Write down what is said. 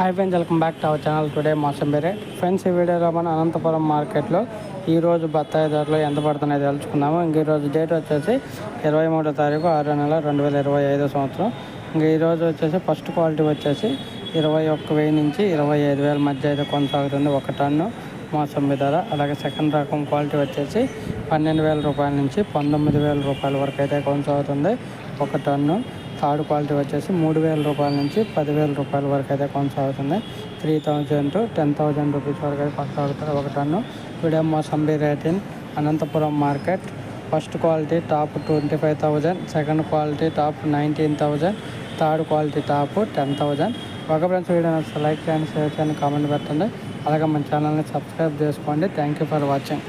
Hi friends, welcome back to our channel. Today మోసంబేరే friends. ఈ వీడియోలో మనం అనంతపురం మార్కెట్లో ఈరోజు బత్తాయి ధరలు ఎంత పడుతున్నాయో తెలుసుకున్నాము. ఇంక ఈరోజు డేట్ వచ్చేసి 23వ తారీఖు 6వ నెల 2025 సంవత్సరం. ఇంక ఈరోజు వచ్చేసి ఫస్ట్ క్వాలిటీ వచ్చేసి 21,000 నుంచి 25,000 మధ్య అయితే కొనసాగుతుంది ఒక టన్ను మోసంబి ధర. అలాగే సెకండ్ రకం క్వాలిటీ వచ్చేసి 12,000 రూపాయల నుంచి 19,000 రూపాయల వరకు అయితే కొనసాగుతుంది ఒక టన్ను. థర్డ్ క్వాలిటీ వచ్చేసి 3,000 రూపాయల నుంచి 10,000 రూపాయల వరకు అయితే కొనసాగుతుంది. 3,000 to 10,000 రూపీస్ వరకు అయితే కొనసాగుతుంది ఒక ton. Today mosambi rate in Anantapuram market. First quality top 25,000, second quality top 19,000, third quality top 10,000. ఒక ఫ్రెండ్స్ వీడియో లైక్ చేయండి, షేర్ చేయండి, కామెంట్ పెట్టండి. అలాగే మన ఛానల్ని సబ్స్క్రైబ్ చేసుకోండి. Thank you for watching.